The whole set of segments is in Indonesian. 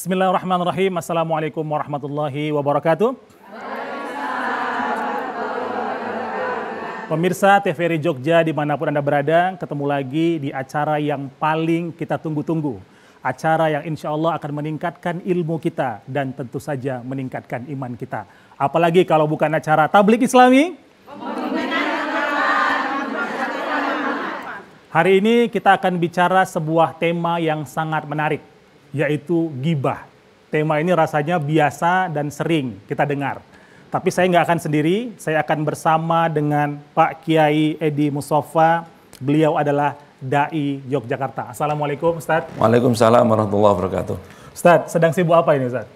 Bismillahirrahmanirrahim. Assalamualaikum warahmatullahi wabarakatuh. Pemirsa TVRI Jogja dimanapun Anda berada, ketemu lagi di acara yang paling kita tunggu-tunggu. Acara yang insya Allah akan meningkatkan ilmu kita dan tentu saja meningkatkan iman kita. Apalagi kalau bukan acara Tabligh Islami. Hari ini kita akan bicara sebuah tema yang sangat menarik, yaitu ghibah. Tema ini rasanya biasa dan sering kita dengar. Tapi saya nggak akan sendiri, saya akan bersama dengan Pak Kiai Edi Mustafa. Beliau adalah Dai Yogyakarta. Assalamualaikum Ustaz. Waalaikumsalam warahmatullahi wabarakatuh. Ustaz, sedang sibuk apa ini Ustaz?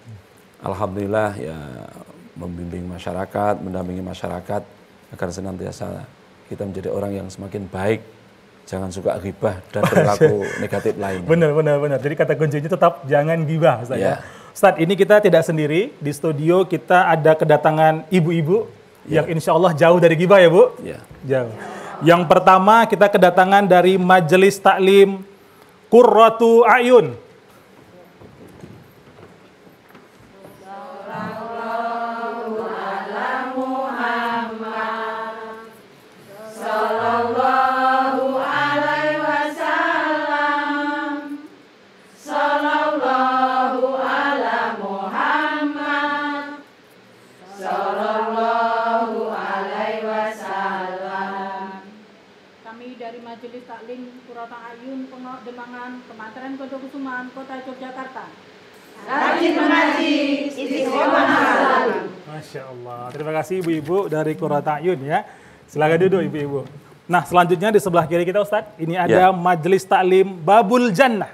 Alhamdulillah ya, membimbing masyarakat, mendampingi masyarakat agar senantiasa kita menjadi orang yang semakin baik. Jangan suka ghibah dan perilaku negatif lain. Benar. Jadi kata kuncinya tetap jangan ghibah Ustaz ya. Ustaz, ini kita tidak sendiri. Di studio kita ada kedatangan ibu-ibu yang insya Allah jauh dari ghibah ya Bu? Ya. Jauh. Yang pertama kita kedatangan dari Majelis Taklim Qurratu A'yun. Majelis Taklim Qurratu A'yun Pondok Demangan Pesantren Pondok Kusuman Kota Yogyakarta. Rajin mengaji, istiqomah selalu. Masya Allah. Terima kasih ibu-ibu dari Qurratu A'yun ya. Silakan duduk ibu-ibu. Nah selanjutnya di sebelah kiri kita Ustadz, ini ada Majelis Taklim Babul Jannah.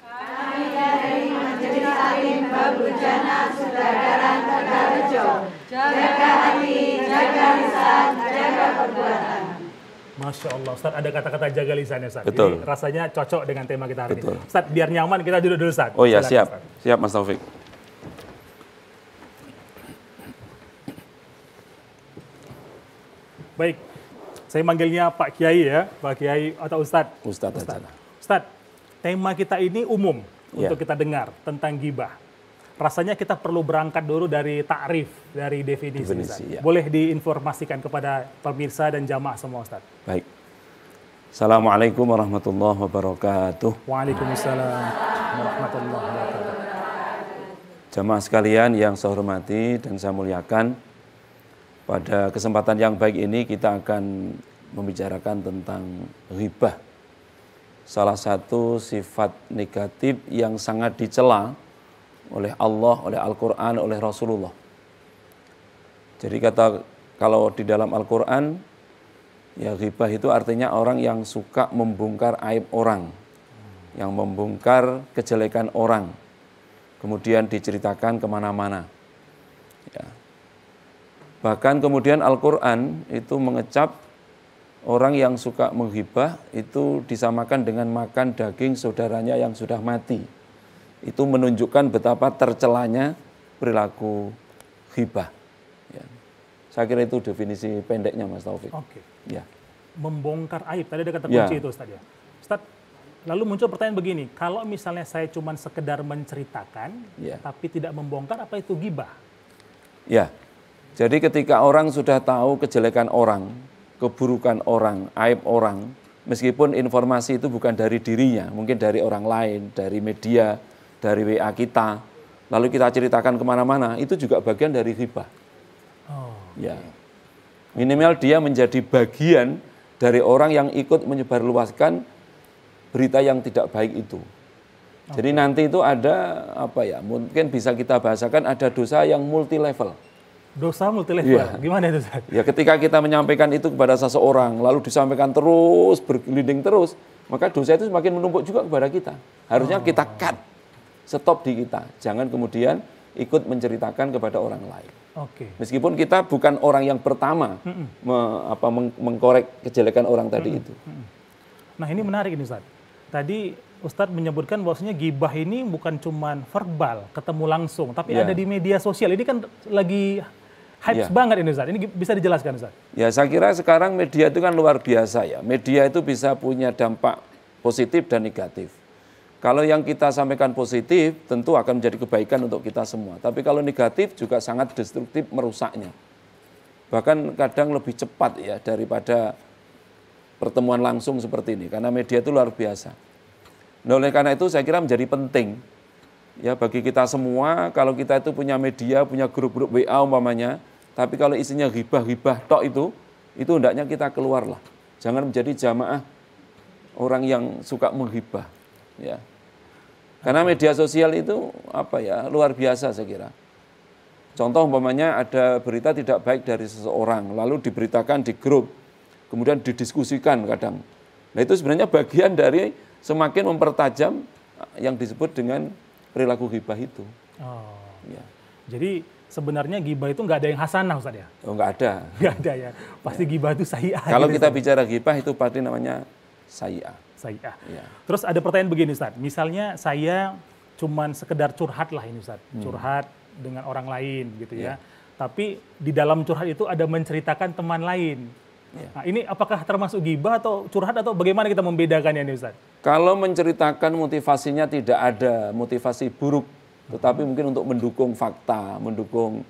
Kami dari Majelis Taklim Babul Jannah Sutradaran Tegalrejo. Jaga hati, jaga lisan, jaga perbuatan. Masya Allah, Ustaz ada kata-kata jaga lisannya Ustaz. Betul. Ini rasanya cocok dengan tema kita hari Betul. ini. Ustaz, biar nyaman kita duduk dulu Ustaz. Oh ya, Silakan, siap. Ustaz. Siap Mas Taufik. Baik, saya manggilnya Pak Kiai ya, Pak Kiai atau Ustaz. Ustadz aja. Ustaz, tema kita ini umum untuk Ya. kita dengar tentang ghibah. Rasanya kita perlu berangkat dulu dari takrif, dari definisi. Ustaz. Ya. Boleh diinformasikan kepada pemirsa dan jamaah semua Ustaz. Baik. Assalamualaikum warahmatullahi wabarakatuh. Waalaikumsalam warahmatullahi wabarakatuh. Jamaah sekalian yang saya hormati dan saya muliakan, pada kesempatan yang baik ini kita akan membicarakan tentang ghibah. Salah satu sifat negatif yang sangat dicela oleh Allah, oleh Al-Quran, oleh Rasulullah. Jadi kalau di dalam Al-Quran, ya ghibah itu artinya orang yang suka membongkar aib orang, yang membongkar kejelekan orang, kemudian diceritakan kemana-mana. Ya. Bahkan kemudian Al-Quran itu mengecap orang yang suka menghibah itu disamakan dengan makan daging saudaranya yang sudah mati. Itu menunjukkan betapa tercelanya perilaku ghibah. Ya. Saya kira itu definisi pendeknya Mas Taufik. Oke. Ya. Membongkar aib, tadi ada kata kunci itu Ustaz ya. Ustaz, lalu muncul pertanyaan begini, kalau misalnya saya cuma sekedar menceritakan, tapi tidak membongkar, apa itu ghibah? Ya, jadi ketika orang sudah tahu kejelekan orang, keburukan orang, aib orang, meskipun informasi itu bukan dari dirinya, mungkin dari orang lain, dari media, dari WA kita, lalu kita ceritakan kemana-mana, itu juga bagian dari ghibah. Ya. Minimal dia menjadi bagian dari orang yang ikut menyebarluaskan berita yang tidak baik itu. Jadi nanti itu ada mungkin bisa kita bahasakan ada dosa yang multi level. Dosa multi level, gimana itu Ustaz? Ya ketika kita menyampaikan itu kepada seseorang, lalu disampaikan terus, bergelinding terus, maka dosa itu semakin menumpuk juga kepada kita. Harusnya kita cut, stop di kita. Jangan kemudian ikut menceritakan kepada orang lain. Meskipun kita bukan orang yang pertama mengkorek kejelekan orang tadi itu. Nah ini menarik ini Ustaz. Tadi Ustadz menyebutkan bahwasanya ghibah ini bukan cuma verbal, ketemu langsung, tapi ada di media sosial. Ini kan lagi hype banget ini Ustaz. Ini bisa dijelaskan Ustaz? Ya saya kira sekarang media itu kan luar biasa ya. Media itu bisa punya dampak positif dan negatif. Kalau yang kita sampaikan positif, tentu akan menjadi kebaikan untuk kita semua. Tapi kalau negatif juga sangat destruktif merusaknya. Bahkan kadang lebih cepat ya daripada pertemuan langsung seperti ini. Karena media itu luar biasa. Nah, oleh karena itu saya kira menjadi penting ya bagi kita semua, kalau kita itu punya media, punya grup-grup WA umpamanya, tapi kalau isinya ghibah-ghibah tok itu hendaknya kita keluarlah. Jangan menjadi jamaah orang yang suka menghibah. Ya. Karena media sosial itu luar biasa saya kira. Contoh umpamanya ada berita tidak baik dari seseorang, lalu diberitakan di grup, kemudian didiskusikan kadang. Nah itu sebenarnya bagian dari semakin mempertajam yang disebut dengan perilaku ghibah itu. Oh. Ya. Jadi sebenarnya ghibah itu nggak ada yang hasanah Ustaz ya? Oh nggak ada. Nggak ada ya. Pasti ghibah itu sayyi'ah. Kalau gitu, kita Ustaz. bicara ghibah itu pasti namanya sayyi'ah. Sayyi'ah. Ya. Terus ada pertanyaan begini Ustaz. Misalnya saya cuman sekedar curhat lah ini Ustaz. Curhat dengan orang lain gitu ya. Tapi di dalam curhat itu ada menceritakan teman lain. Nah, ini apakah termasuk ghibah atau curhat atau bagaimana kita membedakannya ini Ustaz? Kalau menceritakan motivasinya tidak ada motivasi buruk, tetapi mungkin untuk mendukung fakta, mendukung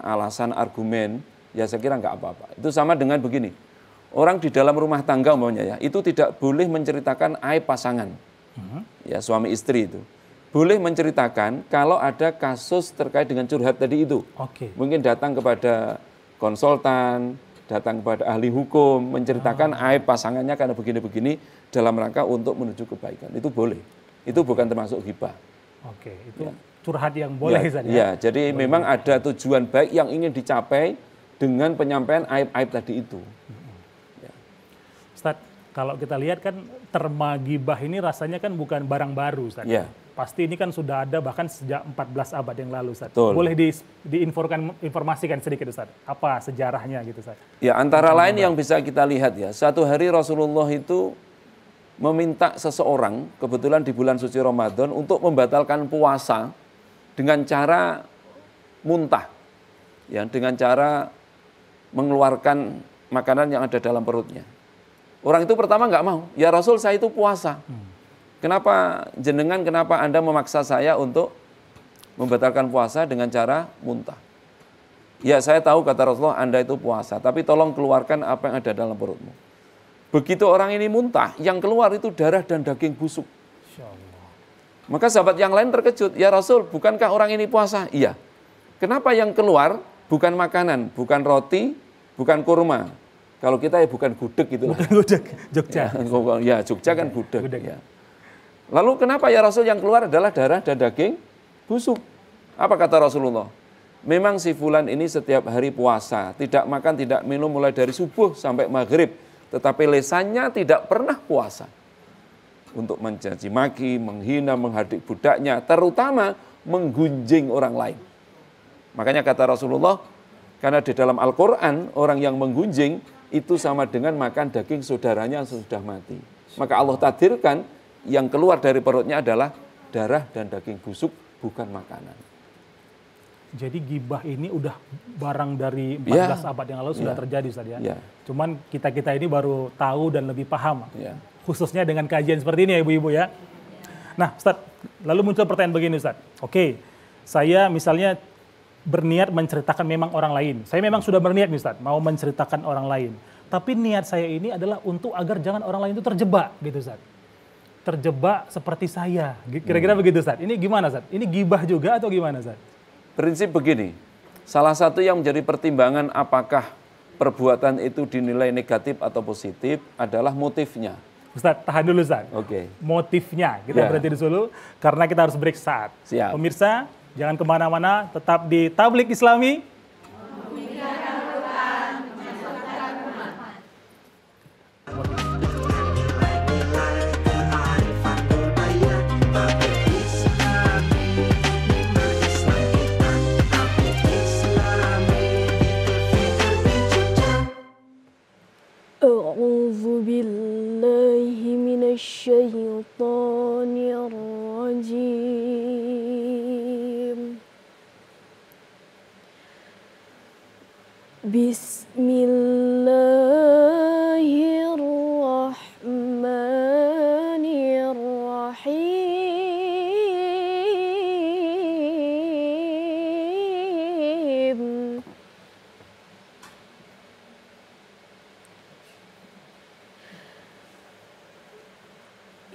alasan argumen, ya saya kira nggak apa-apa. Itu sama dengan begini, orang di dalam rumah tangga umpamanya ya, itu tidak boleh menceritakan aib pasangan, ya suami istri itu. Boleh menceritakan kalau ada kasus terkait dengan curhat tadi itu. Oke. Mungkin datang kepada konsultan, datang kepada ahli hukum, menceritakan aib pasangannya karena begini-begini dalam rangka untuk menuju kebaikan. Itu boleh. Itu bukan termasuk ghibah. Oke, itu curhat yang boleh Ya, Ustaz ya? ya, jadi memang ada tujuan baik yang ingin dicapai dengan penyampaian aib-aib tadi itu. Ustaz, kalau kita lihat kan terma ghibah ini rasanya kan bukan barang baru Ustaz. Ya. Pasti ini kan sudah ada bahkan sejak 14 abad yang lalu Ustaz. Betul. Boleh diinformasikan sedikit Ustaz, apa sejarahnya gitu Ustaz? Ya, antara lain yang bisa kita lihat ya, satu hari Rasulullah itu meminta seseorang, kebetulan di bulan suci Ramadan, untuk membatalkan puasa dengan cara muntah. Ya, dengan cara mengeluarkan makanan yang ada dalam perutnya. Orang itu pertama nggak mau, ya Rasul saya itu puasa. Kenapa Anda memaksa saya untuk membatalkan puasa dengan cara muntah? Ya saya tahu kata Rasulullah Anda itu puasa, tapi tolong keluarkan apa yang ada dalam perutmu. Begitu orang ini muntah, yang keluar itu darah dan daging busuk. Maka sahabat yang lain terkejut, ya Rasul bukankah orang ini puasa? Iya. Kenapa yang keluar bukan makanan, bukan roti, bukan kurma? Kalau kita ya bukan gudeg gitu. Bukan gudeg, Jogja. Ya Jogja kan gudeg. Ya. Lalu kenapa ya Rasul yang keluar adalah darah dan daging busuk? Apa kata Rasulullah? Memang si fulan ini setiap hari puasa, tidak makan, tidak minum mulai dari subuh sampai maghrib. Tetapi lesannya tidak pernah puasa. Untuk mencaci maki, menghina, menghardik budaknya, terutama menggunjing orang lain. Makanya kata Rasulullah, karena di dalam Al-Quran orang yang menggunjing itu sama dengan makan daging saudaranya yang sudah mati. Maka Allah takdirkan yang keluar dari perutnya adalah darah dan daging busuk, bukan makanan. Jadi ghibah ini udah barang dari 14 abad yang lalu sudah terjadi Ustaz ya. Ya. Cuman kita-kita ini baru tahu dan lebih paham. Ya. Khususnya dengan kajian seperti ini ya ibu-ibu ya. Nah Ustaz, lalu muncul pertanyaan begini Ustaz. Oke, saya misalnya berniat menceritakan memang orang lain. Saya memang sudah berniat nih Ustaz, mau menceritakan orang lain. Tapi niat saya ini adalah untuk agar jangan orang lain itu terjebak gitu Ustaz. Terjebak seperti saya. Kira-kira begitu Ustaz. Ini gimana Ustaz? Ini ghibah juga atau gimana Ustaz? Prinsip begini, salah satu yang menjadi pertimbangan apakah perbuatan itu dinilai negatif atau positif adalah motifnya. Ustaz, tahan dulu Ustaz. Oke. Motifnya, kita berhenti dulu karena kita harus break saat. Siap. Pemirsa, jangan kemana-mana, tetap di Tablik Islami. أعوذ بالله من الشيطان الرجيم بسم الله الرحمن الرحيم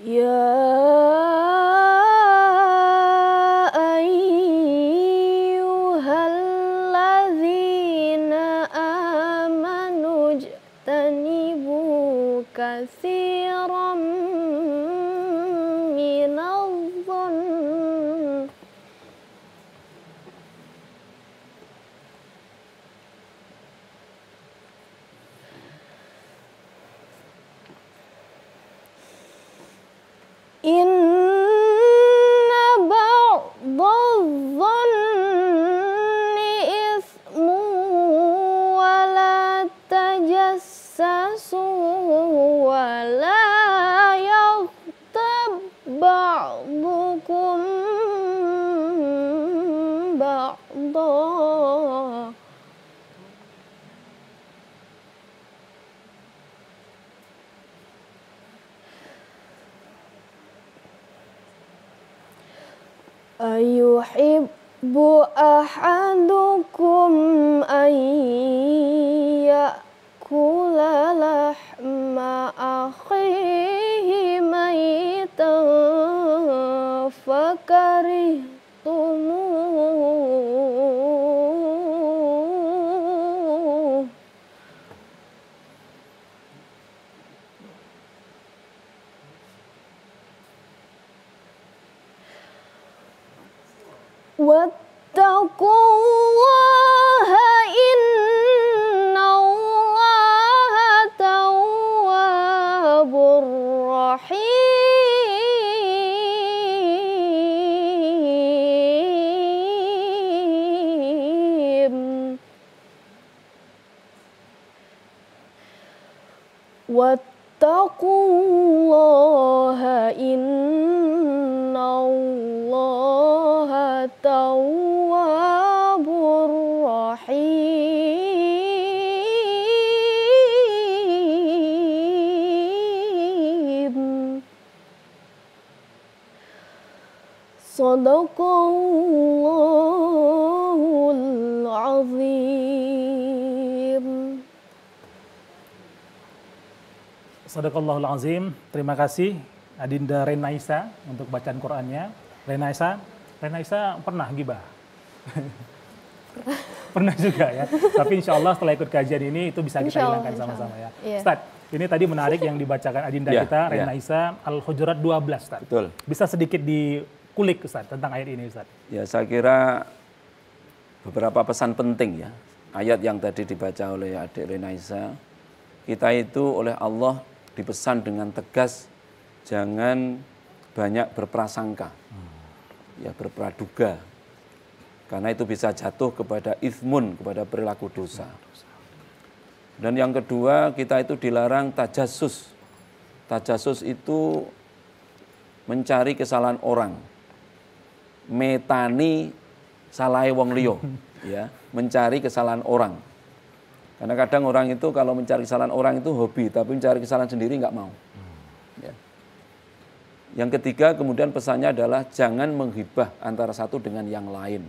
يا أيها الذين آمنوا اجتنبوا كثيرا من الظن إن بعض الظن إثم ولا تجسسوا ولا يغتب بعضكم بعضا أيحب أحدكم أن يأكل لحم أخيه ميتا فكرهتموه واتقوا الله إن الله تواب رحيم واتقوا الله إن الله تواب رحيم صدق الله العظيم. Sadaqallahul azim. Terima kasih Adinda Renaisa untuk bacaan Qur'annya. Renaisa pernah gibah? Pernah juga ya. Tapi insya Allah setelah ikut kajian ini itu bisa kita hilangkan sama-sama ya. Ustaz, ini tadi menarik yang dibacakan Adinda kita, Renaisa, Al-Hujurat 12, Ustaz. Betul. Bisa sedikit dikulik Ustaz tentang ayat ini Ustaz. Ya, saya kira beberapa pesan penting ya. Ayat yang tadi dibaca oleh adik Renaisa, kita itu oleh Allah dipesan dengan tegas jangan banyak berprasangka, ya berpraduga, karena itu bisa jatuh kepada ithmun, kepada perilaku dosa. Dan yang kedua, kita itu dilarang tajassus. Tajassus itu mencari kesalahan orang, metani salahé wong liya, ya, mencari kesalahan orang. Karena kadang orang itu kalau mencari kesalahan orang itu hobi, tapi mencari kesalahan sendiri nggak mau. Ya. Yang ketiga kemudian pesannya adalah jangan menghibah antara satu dengan yang lain.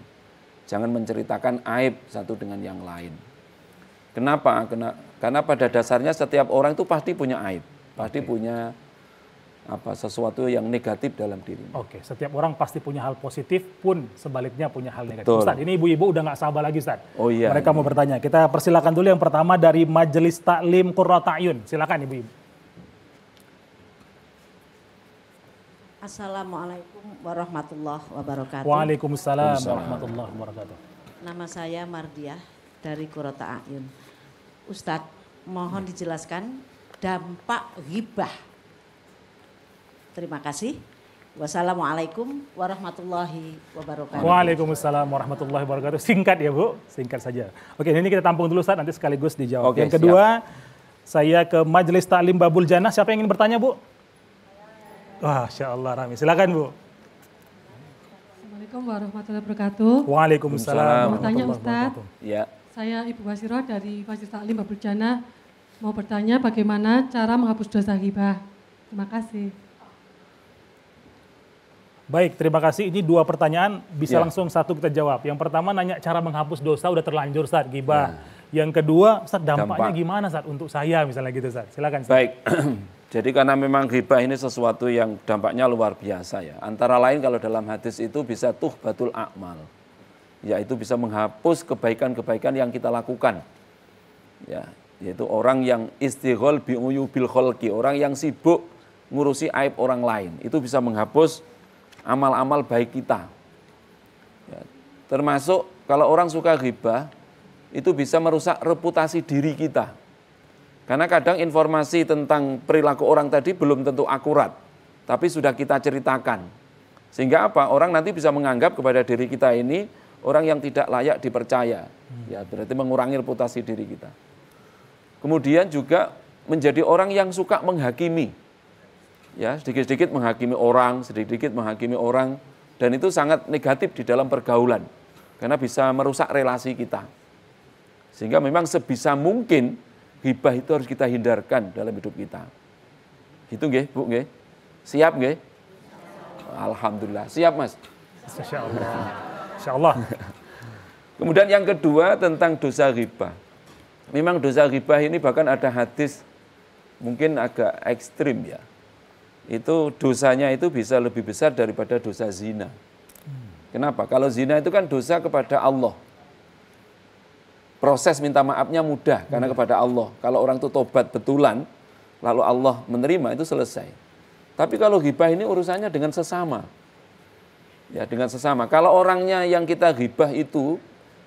Jangan menceritakan aib satu dengan yang lain. Kenapa? Karena pada dasarnya setiap orang itu pasti punya aib, pasti punya sesuatu yang negatif dalam dirinya. Oke, setiap orang pasti punya hal positif pun sebaliknya punya hal negatif. Betul. Ustaz, ini ibu-ibu udah nggak sabar lagi Ustaz. Oh iya. Mereka mau bertanya. Kita persilakan dulu yang pertama dari Majelis Taklim Qurrata A'yun. Silakan ibu-ibu. Assalamualaikum warahmatullahi wabarakatuh. Waalaikumsalam warahmatullahi wabarakatuh. Nama saya Mardiah dari Qurrata A'yun. Ustadz, mohon dijelaskan dampak ghibah. Terima kasih. Wassalamualaikum warahmatullahi wabarakatuh. Waalaikumsalam warahmatullahi wabarakatuh. Singkat ya Bu, singkat saja. Oke, ini kita tampung dulu Ustaz, nanti sekaligus dijawab. Oke, yang kedua, saya ke Majelis Taklim Babul Jannah. Siapa yang ingin bertanya Bu? Wah, Masya Allah Rami. Silakan Bu. Assalamualaikum warahmatullahi wabarakatuh. Waalaikumsalam Mau tanya warahmatullahi Ustaz, wabarakatuh. Ya. saya Ibu Wasiro dari Majelis Taklim Babul Jannah. Mau bertanya bagaimana cara menghapus dosa ghibah. Terima kasih. Baik, terima kasih. Ini dua pertanyaan, bisa Ya. langsung satu kita jawab. Yang pertama nanya cara menghapus dosa, udah terlanjur Ustaz, ghibah. Yang kedua, Ustaz dampaknya Dampak. gimana Ustaz untuk saya misalnya gitu Ustaz. Silakan Ustaz. Baik. Jadi karena memang ghibah ini sesuatu yang dampaknya luar biasa ya. Antara lain kalau dalam hadis itu bisa tuhbatul a'mal. Yaitu bisa menghapus kebaikan-kebaikan yang kita lakukan. Ya, yaitu orang yang istighol bi'uyubil kholqi, orang yang sibuk ngurusi aib orang lain. Itu bisa menghapus amal-amal baik kita. Ya, termasuk kalau orang suka ghibah, itu bisa merusak reputasi diri kita. Karena kadang informasi tentang perilaku orang tadi belum tentu akurat, tapi sudah kita ceritakan. Sehingga apa? Orang nanti bisa menganggap kepada diri kita ini orang yang tidak layak dipercaya. Ya, berarti mengurangi reputasi diri kita. Kemudian juga menjadi orang yang suka menghakimi. Ya, sedikit-sedikit menghakimi orang, sedikit-sedikit menghakimi orang, dan itu sangat negatif di dalam pergaulan. Karena bisa merusak relasi kita. Sehingga memang sebisa mungkin ghibah itu harus kita hindarkan dalam hidup kita. Gitu nggih, Bu nggih? Siap nggih? Alhamdulillah. Siap, Mas? Insyaallah. Insyaallah. Kemudian yang kedua tentang dosa ghibah. Memang dosa ghibah ini bahkan ada hadis mungkin agak ekstrim ya. Itu dosanya itu bisa lebih besar daripada dosa zina. Kenapa? Kalau zina itu kan dosa kepada Allah. Proses minta maafnya mudah karena kepada Allah. Kalau orang itu tobat betulan, lalu Allah menerima, itu selesai. Tapi kalau ghibah ini urusannya dengan sesama. Ya, dengan sesama. Kalau orangnya yang kita ghibah itu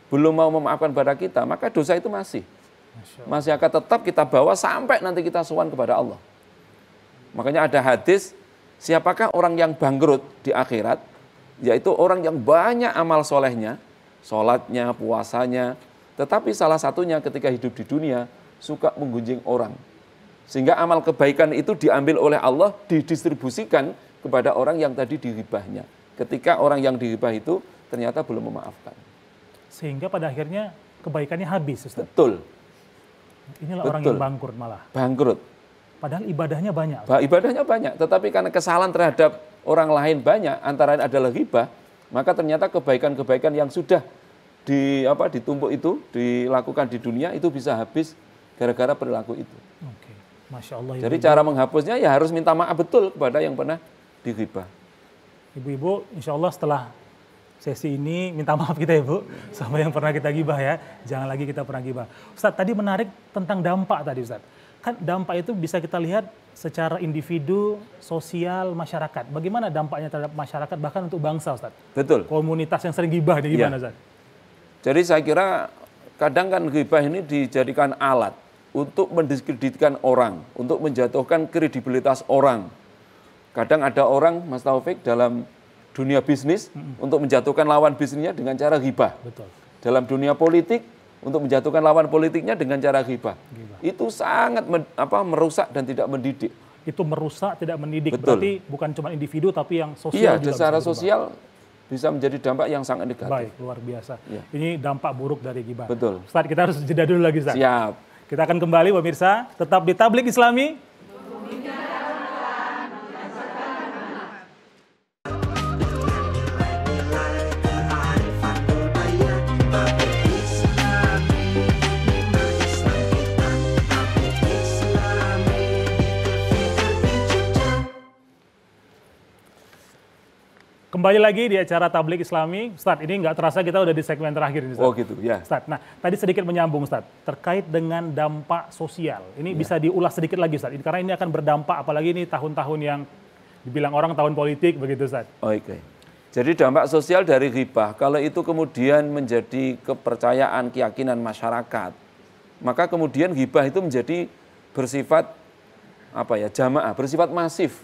belum mau memaafkan pada kita, maka dosa itu masih akan tetap kita bawa sampai nanti kita sowan kepada Allah. Makanya ada hadis, siapakah orang yang bangkrut di akhirat? Yaitu orang yang banyak amal solehnya, sholatnya, puasanya, tetapi salah satunya ketika hidup di dunia suka menggunjing orang. Sehingga amal kebaikan itu diambil oleh Allah, didistribusikan kepada orang yang tadi diribahnya. Ketika orang yang diribah itu ternyata belum memaafkan. Sehingga pada akhirnya kebaikannya habis, Ustaz. Betul. Inilah Betul. orang yang bangkrut malah. Bangkrut. Padahal ibadahnya banyak. Ibadahnya banyak, tetapi karena kesalahan terhadap orang lain banyak, antara lain adalah ghibah, maka ternyata kebaikan-kebaikan yang sudah ditumpuk itu, dilakukan di dunia, itu bisa habis gara-gara perilaku itu. Oke. Masya Allah. Jadi cara menghapusnya ya harus minta maaf betul kepada yang pernah dighibah. Ibu-ibu, insya Allah setelah sesi ini minta maaf kita ya Bu, sama yang pernah kita gibah ya. Jangan lagi kita pernah gibah. Ustaz, tadi menarik tentang dampak tadi Ustaz. Kan dampak itu bisa kita lihat secara individu, sosial, masyarakat. Bagaimana dampaknya terhadap masyarakat, bahkan untuk bangsa Ustaz? Betul. Komunitas yang sering gibah ini gimana Ustaz? Jadi saya kira kadang kan ghibah ini dijadikan alat untuk mendiskreditkan orang, untuk menjatuhkan kredibilitas orang. Kadang ada orang, Mas Taufik, dalam dunia bisnis untuk menjatuhkan lawan bisnisnya dengan cara ghibah. Betul. Dalam dunia politik untuk menjatuhkan lawan politiknya dengan cara ghibah. Itu sangat merusak dan tidak mendidik. Itu merusak, tidak mendidik. Betul. Berarti bukan cuma individu tapi yang sosial iya, juga. secara sosial bisa menjadi dampak yang sangat negatif. Baik, luar biasa. Ya. Ini dampak buruk dari gibah. Betul. Ustaz, kita harus jeda dulu lagi Ustaz. Siap. Kita akan kembali pemirsa, tetap di Tablik Islami. Kembali lagi di acara Tablik Islami. Ustaz, ini nggak terasa kita udah di segmen terakhir ini, Ustaz. Oh gitu, ya. Ustaz, nah tadi sedikit menyambung Ustaz, terkait dengan dampak sosial. Ini bisa diulas sedikit lagi Ustaz, karena ini akan berdampak, apalagi ini tahun-tahun yang dibilang orang tahun politik, begitu Ustaz. Oke. Jadi dampak sosial dari ghibah, kalau itu kemudian menjadi kepercayaan, keyakinan masyarakat, maka kemudian ghibah itu menjadi bersifat jamaah, bersifat masif.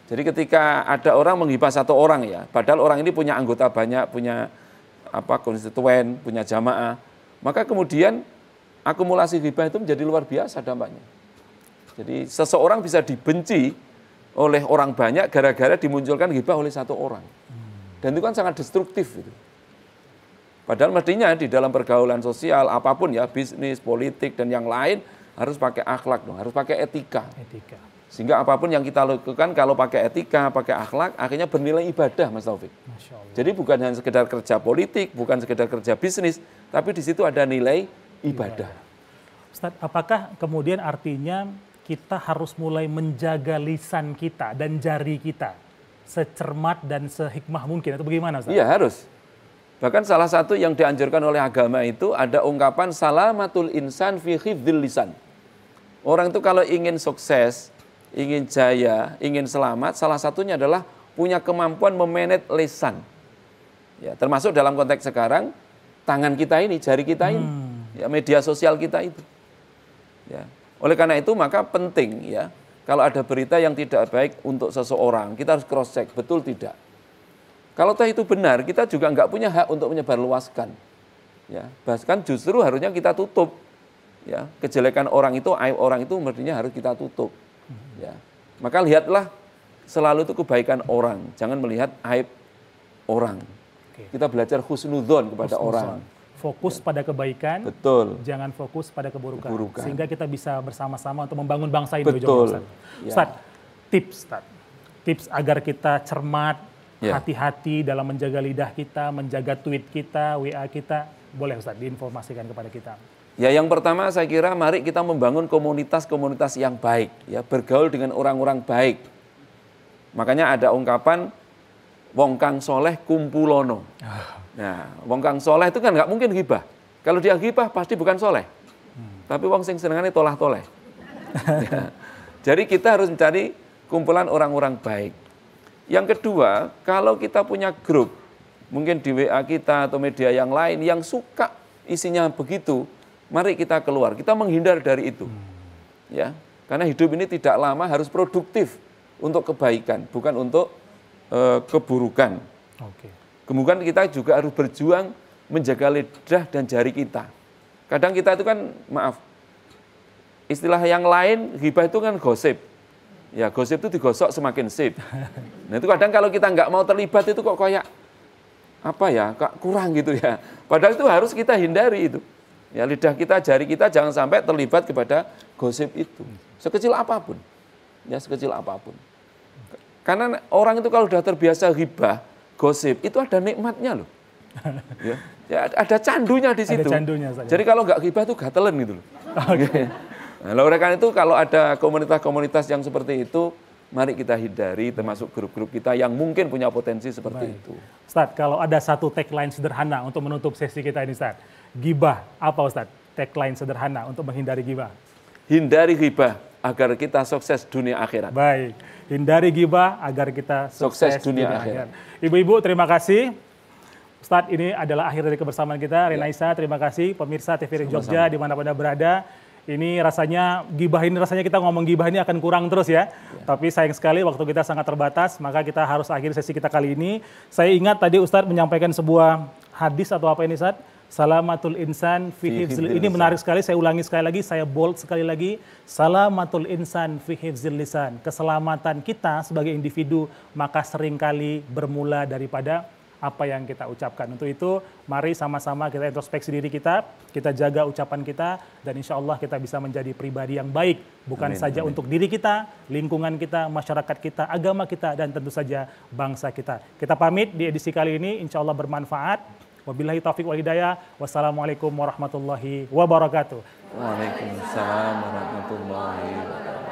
Jadi ketika ada orang menghibah satu orang ya, padahal orang ini punya anggota banyak, punya konstituen, punya jamaah, maka kemudian akumulasi ghibah itu menjadi luar biasa dampaknya. Jadi seseorang bisa dibenci oleh orang banyak gara-gara dimunculkan ghibah oleh satu orang. Dan itu kan sangat destruktif gitu. Padahal mestinya di dalam pergaulan sosial apapun ya, bisnis, politik dan yang lain harus pakai akhlak dong, harus pakai etika. Sehingga apapun yang kita lakukan kalau pakai etika, pakai akhlak, akhirnya bernilai ibadah, Mas Taufik. Masya Allah. Jadi bukan hanya sekedar kerja politik, bukan sekedar kerja bisnis, tapi di situ ada nilai ibadah. Ustaz, apakah kemudian artinya kita harus mulai menjaga lisan kita dan jari kita secermat dan sehikmah mungkin, atau bagaimana Ustaz? Iya, harus. Bahkan salah satu yang dianjurkan oleh agama itu ada ungkapan salamatul insan fi hifdzil lisan. Orang itu kalau ingin sukses, ingin jaya, ingin selamat, salah satunya adalah punya kemampuan memanage lisan. Ya, termasuk dalam konteks sekarang tangan kita ini, jari kita ini, ya, media sosial kita itu. Ya. Oleh karena itu maka penting ya, kalau ada berita yang tidak baik untuk seseorang, kita harus cross check, betul tidak. Kalau toh itu benar, kita juga nggak punya hak untuk menyebarluaskan. Ya, bahkan justru harusnya kita tutup. Ya, kejelekan orang itu, aib orang itu mestinya harus kita tutup. Ya. Maka lihatlah selalu itu kebaikan orang, jangan melihat aib orang. Kita belajar husnudzon kepada orang. Fokus pada kebaikan, betul. Jangan fokus pada keburukan. Keburukan. Sehingga kita bisa bersama-sama untuk membangun bangsa ini. Betul. Ustaz. Ya. Ustaz, tips agar kita cermat, Ya. hati-hati dalam menjaga lidah kita, menjaga tweet kita, WA kita. Boleh Ustaz diinformasikan kepada kita. Ya, yang pertama saya kira mari kita membangun komunitas-komunitas yang baik, ya, bergaul dengan orang-orang baik. Makanya ada ungkapan wong kang soleh kumpulono. Nah, wong kang soleh itu kan nggak mungkin ghibah. Kalau dia ghibah pasti bukan soleh. Tapi wong sing senengane tolah-toleh. Ya. Jadi kita harus mencari kumpulan orang-orang baik. Yang kedua, kalau kita punya grup, mungkin di WA kita atau media yang lain yang suka isinya begitu, mari kita keluar, kita menghindar dari itu. Ya, karena hidup ini tidak lama, harus produktif untuk kebaikan, bukan untuk keburukan. Kemudian kita juga harus berjuang menjaga lidah dan jari kita. Kadang kita itu kan, maaf, istilah yang lain, ghibah itu kan gosip. Ya, gosip itu digosok semakin sip. Nah itu kadang kalau kita nggak mau terlibat itu kok kayak, apa ya, kok kurang gitu ya. Padahal itu harus kita hindari itu. Ya, lidah kita, jari kita jangan sampai terlibat kepada gosip itu. Sekecil apapun. Ya, sekecil apapun. Karena orang itu kalau sudah terbiasa ghibah, gosip, itu ada nikmatnya loh. Ya, ada candunya di situ. Ada candunya saja. Jadi kalau nggak ghibah tuh gatelan gitu loh. Nah, oleh karena itu kalau ada komunitas-komunitas yang seperti itu, mari kita hindari, termasuk grup-grup kita yang mungkin punya potensi seperti itu. Ustaz, kalau ada satu tagline sederhana untuk menutup sesi kita ini, Ustaz. Gibah, apa Ustaz? Tagline sederhana untuk menghindari gibah. Hindari ghibah agar kita sukses dunia akhirat. Baik, hindari gibah agar kita sukses dunia akhirat. Ibu-ibu, terima kasih. Ustadz, ini adalah akhir dari kebersamaan kita. Renaisa, terima kasih. Pemirsa TVRI Jogja, dimanapun Anda berada. Ini rasanya, gibah ini rasanya kita ngomong gibah ini akan kurang terus ya. Tapi sayang sekali waktu kita sangat terbatas, maka kita harus akhiri sesi kita kali ini. Saya ingat tadi Ustadz menyampaikan sebuah hadis atau apa ini Ustadz? Salamatul insan fi hifzil. Ini menarik sekali, saya ulangi sekali lagi, saya bold sekali lagi. Salamatul insan fi hifzil lisan. Keselamatan kita sebagai individu maka seringkali bermula daripada apa yang kita ucapkan. Untuk itu, mari sama-sama kita introspeksi diri kita jaga ucapan kita, dan insya Allah kita bisa menjadi pribadi yang baik. Bukan saja untuk diri kita, lingkungan kita, masyarakat kita, agama kita, dan tentu saja bangsa kita. Kita pamit di edisi kali ini, insya Allah bermanfaat. Wabillahi taufiq wal hidayah. Wassalamualaikum warahmatullahi wabarakatuh. Waalaikumsalam warahmatullahi wabarakatuh.